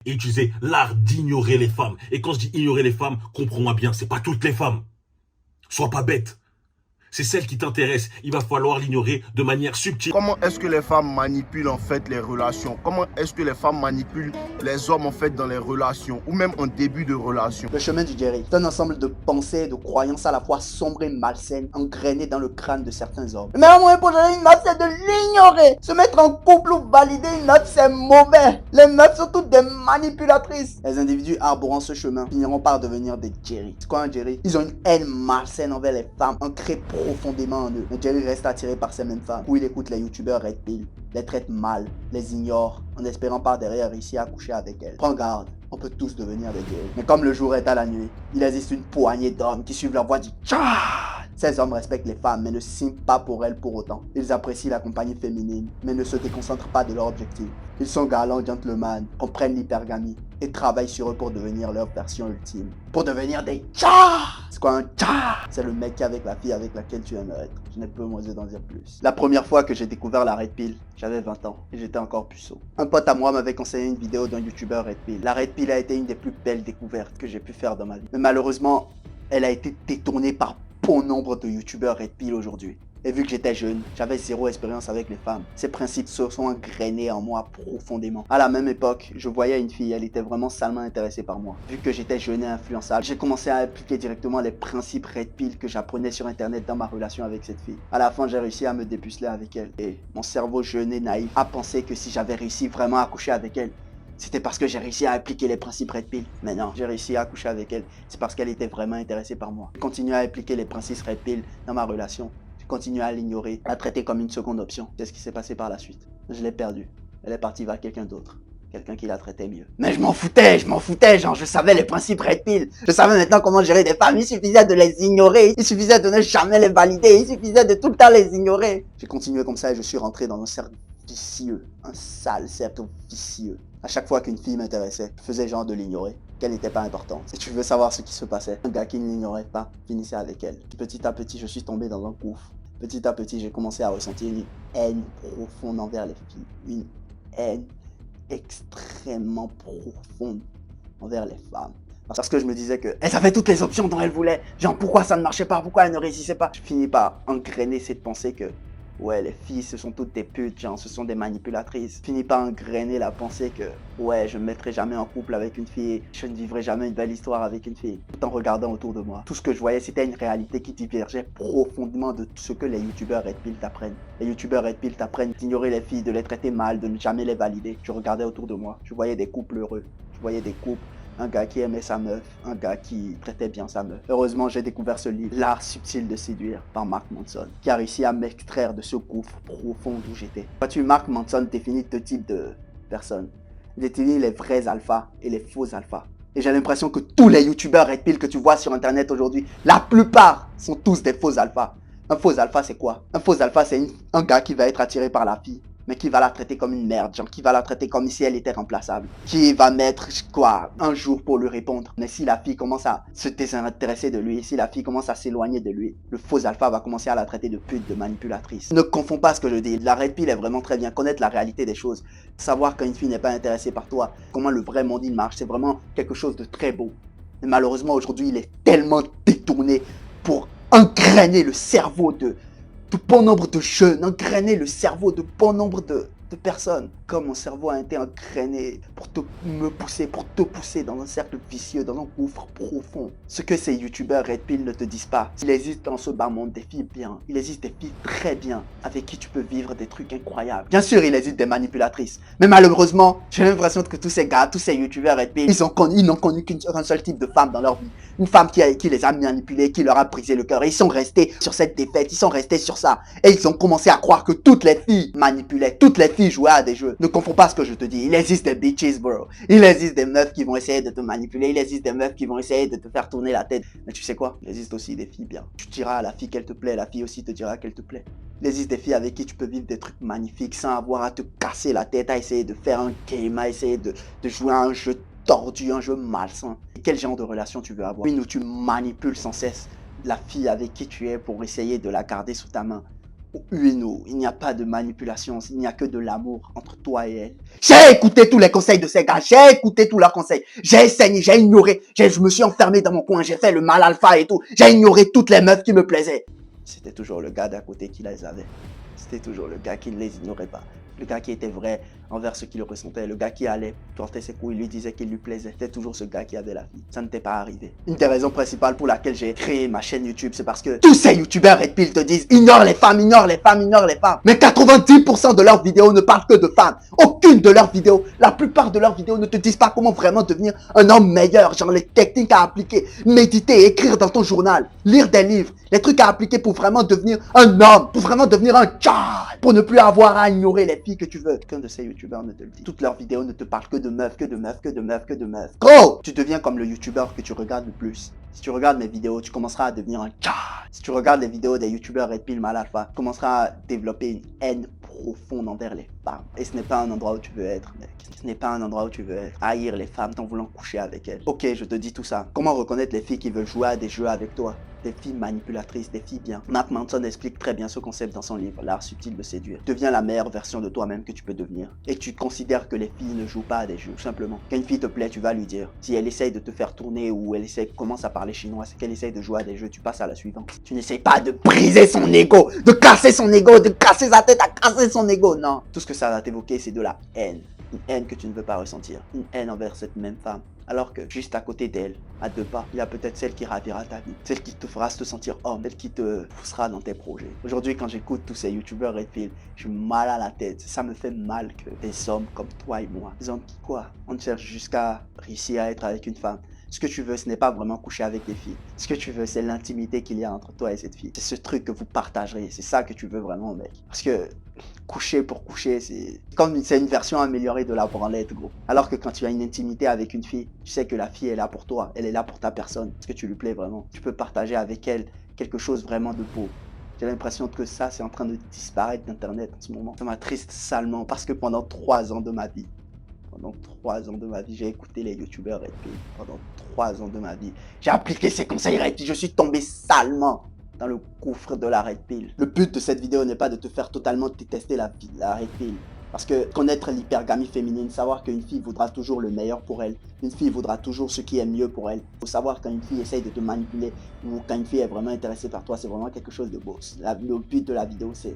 et utiliser l'art d'ignorer les femmes. Et quand je dis ignorer les femmes, comprends-moi bien, c'est pas toutes les femmes. Sois pas bête. C'est celle qui t'intéresse. Il va falloir l'ignorer de manière subtile. Comment est-ce que les femmes manipulent en fait les relations? Comment est-ce que les femmes manipulent les hommes en fait dans les relations ou même en début de relation? Le chemin du Jerry est un ensemble de pensées et de croyances à la fois sombres et malsaines, engrainées dans le crâne de certains hommes. Le meilleur moyen pour gérer une meuf, c'est de l'ignorer. Se mettre en couple ou valider une meuf, c'est mauvais. Les meufs sont toutes des manipulatrices. Les individus arborant ce chemin finiront par devenir des Jerry. C'est quoi un Jerry? Ils ont une haine malsaine envers les femmes, ancrée profondément en eux. Mais Jerry reste attiré par ces mêmes femmes, où il écoute les youtubeurs Red Pill, les traite mal, les ignore, en espérant par derrière réussir à coucher avec elles. Prends garde, on peut tous devenir des Jerry. Mais comme le jour est à la nuit, il existe une poignée d'hommes qui suivent leur voix du tcha. Ces hommes respectent les femmes, mais ne signent pas pour elles pour autant. Ils apprécient la compagnie féminine, mais ne se déconcentrent pas de leur objectif. Ils sont galants gentlemen, comprennent l'hypergamie et travaillent sur eux pour devenir leur version ultime. Pour devenir des tcha. C'est quoi un tcha? C'est le mec avec la fille avec laquelle tu aimerais être. Je n'ai peu osé d'en dire plus. La première fois que j'ai découvert la Red Pill, j'avais 20 ans et j'étais encore puceau. Un pote à moi m'avait conseillé une vidéo d'un youtubeur Red Pill. La Red Pill a été une des plus belles découvertes que j'ai pu faire dans ma vie. Mais malheureusement, elle a été détournée par bon nombre de youtubeurs Red Pill aujourd'hui. Et vu que j'étais jeune, j'avais zéro expérience avec les femmes. Ces principes se sont engrainés en moi profondément. À la même époque, je voyais une fille, elle était vraiment salement intéressée par moi. Vu que j'étais jeune et influençable, j'ai commencé à appliquer directement les principes Red Pill que j'apprenais sur internet dans ma relation avec cette fille. À la fin, j'ai réussi à me dépuceler avec elle. Et mon cerveau jeune et naïf a pensé que si j'avais réussi vraiment à coucher avec elle, c'était parce que j'ai réussi à appliquer les principes Red Pill. Mais non, j'ai réussi à coucher avec elle. C'est parce qu'elle était vraiment intéressée par moi. J'ai continué à appliquer les principes Red Pill dans ma relation. J'ai continué à l'ignorer, à la traiter comme une seconde option. C'est ce qui s'est passé par la suite. Je l'ai perdue. Elle est partie vers quelqu'un d'autre. Quelqu'un qui la traitait mieux. Mais je m'en foutais, genre, je savais les principes Red Pill. Je savais maintenant comment gérer des femmes. Il suffisait de les ignorer. Il suffisait de ne jamais les valider. Il suffisait de tout le temps les ignorer. J'ai continué comme ça et je suis rentré dans un cercle vicieux. Un sale cercle vicieux. À chaque fois qu'une fille m'intéressait, je faisais genre de l'ignorer, qu'elle n'était pas importante. Si tu veux savoir ce qui se passait, un gars qui ne l'ignorait pas finissait avec elle. Petit à petit, je suis tombé dans un gouffre. Petit à petit, j'ai commencé à ressentir une haine profonde envers les filles. Une haine extrêmement profonde envers les femmes. Parce que je me disais qu'elles avaient toutes les options dont elles voulaient. Genre, pourquoi ça ne marchait pas? Pourquoi elles ne réussissaient pas? Je finis par engrainer cette pensée que ouais, les filles, ce sont toutes des putes, genre, ce sont des manipulatrices. Je finis par engrainer la pensée que, ouais, je ne me mettrai jamais en couple avec une fille, je ne vivrai jamais une belle histoire avec une fille. Tout en regardant autour de moi, tout ce que je voyais, c'était une réalité qui divergeait profondément de ce que les youtubeurs Red Pill t'apprennent. Les youtubeurs Red Pill t'apprennent d'ignorer les filles, de les traiter mal, de ne jamais les valider. Je regardais autour de moi, je voyais des couples heureux, je voyais des couples. Un gars qui aimait sa meuf, un gars qui traitait bien sa meuf. Heureusement, j'ai découvert ce livre, L'art subtil de séduire, par Mark Manson, qui a réussi à m'extraire de ce gouffre profond où j'étais. Vois-tu, Mark Manson définit deux types de personnes. Il définit les vrais alphas et les faux alphas. Et j'ai l'impression que tous les youtubeurs Red Pill que tu vois sur internet aujourd'hui, la plupart sont tous des faux alphas. Un faux alpha, c'est quoi? Un faux alpha, c'est un gars qui va être attiré par la fille, mais qui va la traiter comme une merde, genre qui va la traiter comme si elle était remplaçable, qui va mettre quoi, un jour pour lui répondre. Mais si la fille commence à se désintéresser de lui, si la fille commence à s'éloigner de lui, le faux alpha va commencer à la traiter de pute, de manipulatrice. Ne confonds pas ce que je dis, la Red Pill est vraiment très bien, connaître la réalité des choses, savoir qu'une fille n'est pas intéressée par toi, comment le vrai monde il marche, c'est vraiment quelque chose de très beau. Mais malheureusement aujourd'hui il est tellement détourné pour engrainer le cerveau de bon nombre de jeunes, engrainer le cerveau de bon nombre de personnes. Comme mon cerveau a été engrainé pour te pousser dans un cercle vicieux, dans un gouffre profond. Ce que ces youtubeurs Red Pill ne te disent pas. Il existe dans ce bas monde des filles bien. Il existe des filles très bien, avec qui tu peux vivre des trucs incroyables. Bien sûr, il existe des manipulatrices. Mais malheureusement, j'ai l'impression que tous ces gars, tous ces youtubeurs Red Pill, ils n'ont connu qu'un seul type de femme dans leur vie. Une femme qui les a manipulés, qui leur a brisé le cœur. Et ils sont restés sur cette défaite, ils sont restés sur ça. Et ils ont commencé à croire que toutes les filles manipulaient, toutes les filles jouaient à des jeux. Ne confonds pas ce que je te dis. Il existe des bitches, bro. Il existe des meufs qui vont essayer de te manipuler. Il existe des meufs qui vont essayer de te faire tourner la tête. Mais tu sais quoi? Il existe aussi des filles bien. Tu diras à la fille qu'elle te plaît, la fille aussi te dira qu'elle te plaît. Il existe des filles avec qui tu peux vivre des trucs magnifiques sans avoir à te casser la tête, à essayer de faire un game, à essayer de jouer à un jeu tordu, un jeu malsain. Quel genre de relation tu veux avoir? Une où tu manipules sans cesse la fille avec qui tu es pour essayer de la garder sous ta main. Ueno, il n'y a pas de manipulation, il n'y a que de l'amour entre toi et elle. J'ai écouté tous les conseils de ces gars, j'ai écouté tous leurs conseils, j'ai saigné, j'ai ignoré, je me suis enfermé dans mon coin, j'ai fait le mal alpha et tout, j'ai ignoré toutes les meufs qui me plaisaient. C'était toujours le gars d'à côté qui les avait. C'était toujours le gars qui ne les ignorait pas. Le gars qui était vrai envers ce qu'il ressentait. Le gars qui allait porter ses coups, il lui disait qu'il lui plaisait. C'était toujours ce gars qui avait la vie. Ça ne t'est pas arrivé. Une des raisons principales pour laquelle j'ai créé ma chaîne YouTube, c'est parce que tous ces youtubeurs Red Pill te disent ignore les femmes, ignore les femmes, ignore les femmes. Mais 90% de leurs vidéos ne parlent que de femmes. Aucune de leurs vidéos, la plupart de leurs vidéos ne te disent pas comment vraiment devenir un homme meilleur. Genre les techniques à appliquer, méditer, écrire dans ton journal, lire des livres. Les trucs à appliquer pour vraiment devenir un homme, pour vraiment devenir un child, pour ne plus avoir à ignorer les filles que tu veux. Aucun de ces youtubeurs ne te le dit. Toutes leurs vidéos ne te parlent que de meufs, que de meufs, que de meufs, que de meufs. Gros, tu deviens comme le youtubeur que tu regardes le plus. Si tu regardes mes vidéos, tu commenceras à devenir un child. Si tu regardes les vidéos des youtubeurs Red Pill Mal Alpha, tu commenceras à développer une haine profonde envers les femmes. Et ce n'est pas un endroit où tu veux être, mec. Ce n'est pas un endroit où tu veux être. Haïr les femmes en voulant coucher avec elles. Ok, je te dis tout ça. Comment reconnaître les filles qui veulent jouer à des jeux avec toi? Des filles manipulatrices, des filles bien. Mark Manson explique très bien ce concept dans son livre, L'art subtil de séduire. Deviens la meilleure version de toi-même que tu peux devenir. Et tu considères que les filles ne jouent pas à des jeux, tout simplement. Quand une fille te plaît, tu vas lui dire. Si elle essaye de te faire tourner ou elle commence à parler chinois, c'est qu'elle essaye de jouer à des jeux, tu passes à la suivante. Tu n'essayes pas de briser son ego, de casser son ego, de casser sa tête à casser son ego, non. Tout ce que ça va t'évoquer, c'est de la haine. Une haine que tu ne veux pas ressentir. Une haine envers cette même femme. Alors que juste à côté d'elle, à 2 pas, il y a peut-être celle qui ravira ta vie. Celle qui te fera te sentir homme. Celle qui te poussera dans tes projets. Aujourd'hui, quand j'écoute tous ces youtubeurs Red Pill, je suis mal à la tête. Ça me fait mal que des hommes comme toi et moi, des hommes qui quoi? On cherche jusqu'à réussir à être avec une femme. Ce que tu veux, ce n'est pas vraiment coucher avec des filles. Ce que tu veux, c'est l'intimité qu'il y a entre toi et cette fille. C'est ce truc que vous partagerez. C'est ça que tu veux vraiment, mec. Parce que coucher pour coucher, c'est comme c'est une version améliorée de la branlette, gros. Alors que quand tu as une intimité avec une fille, tu sais que la fille est là pour toi. Elle est là pour ta personne. Parce que tu lui plais vraiment. Tu peux partager avec elle quelque chose vraiment de beau. J'ai l'impression que ça, c'est en train de disparaître d'Internet en ce moment. Ça m'attriste salement parce que pendant 3 ans de ma vie, j'ai écouté les youtubeurs Red Pill. Pendant 3 ans de ma vie, j'ai appliqué ces conseils Red Pill. Je suis tombé salement dans le gouffre de la Red Pill. Le but de cette vidéo n'est pas de te faire totalement détester la Red Pill. Parce que connaître l'hypergamie féminine, savoir qu'une fille voudra toujours le meilleur pour elle, une fille voudra toujours ce qui est mieux pour elle. Il faut savoir quand une fille essaye de te manipuler ou quand une fille est vraiment intéressée par toi, c'est vraiment quelque chose de beau. Le but de la vidéo, c'est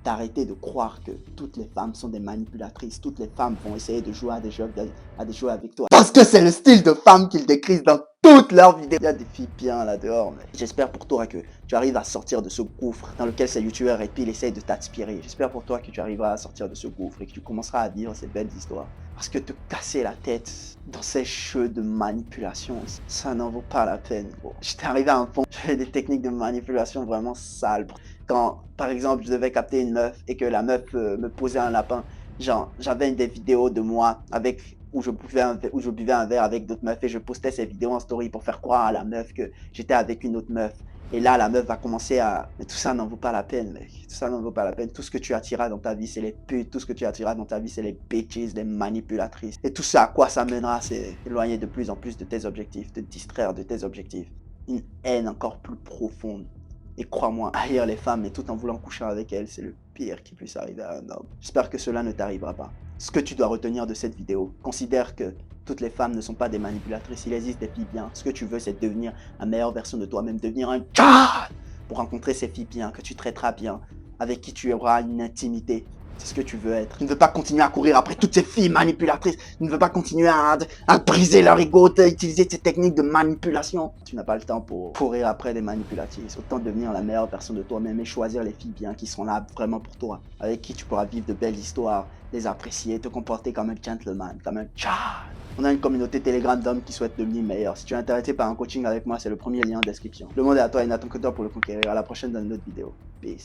d'arrêter de croire que toutes les femmes sont des manipulatrices. Toutes les femmes vont essayer de jouer à des jeux avec toi. Parce que c'est le style de femme qu'ils décrivent dans toutes leurs vidéos. Il y a des filles bien là dehors, mais j'espère pour toi que tu arrives à sortir de ce gouffre dans lequel ces youtubeurs Red Pill essayent de t'inspirer. J'espère pour toi que tu arriveras à sortir de ce gouffre et que tu commenceras à vivre ces belles histoires. Parce que te casser la tête dans ces jeux de manipulation, ça n'en vaut pas la peine, gros. J'étais arrivé à un point, j'avais des techniques de manipulation vraiment sales. Quand, par exemple, je devais capter une meuf et que la meuf me posait un lapin, genre, j'avais des vidéos de moi avec où je buvais un verre avec d'autres meufs et je postais ces vidéos en story pour faire croire à la meuf que j'étais avec une autre meuf. Et là, la meuf va commencer à... Mais tout ça n'en vaut pas la peine, mec. Tout ça n'en vaut pas la peine. Tout ce que tu attiras dans ta vie, c'est les putes. Tout ce que tu attiras dans ta vie, c'est les bitches, les manipulatrices. Et tout ça, à quoi ça mènera, c'est éloigner de plus en plus de tes objectifs, te distraire de tes objectifs. Une haine encore plus profonde. Et crois-moi, haïr les femmes et tout en voulant coucher avec elles, c'est le pire qui puisse arriver à un homme. J'espère que cela ne t'arrivera pas. Ce que tu dois retenir de cette vidéo, considère que toutes les femmes ne sont pas des manipulatrices, il existe des filles bien. Ce que tu veux, c'est devenir la meilleure version de toi-même, devenir un child pour rencontrer ces filles bien, que tu traiteras bien, avec qui tu auras une intimité. C'est ce que tu veux être. Tu ne veux pas continuer à courir après toutes ces filles manipulatrices. Tu ne veux pas continuer à briser leur ego, à utiliser ces techniques de manipulation. Tu n'as pas le temps pour courir après des manipulatrices. Autant devenir la meilleure version de toi-même et choisir les filles bien qui seront là vraiment pour toi. Avec qui tu pourras vivre de belles histoires, les apprécier, te comporter comme un gentleman, comme un child. On a une communauté Telegram d'hommes qui souhaitent devenir meilleurs. Si tu es intéressé par un coaching avec moi, c'est le premier lien en description. Le monde est à toi et n'attend que toi pour le conquérir. À la prochaine dans une autre vidéo. Peace.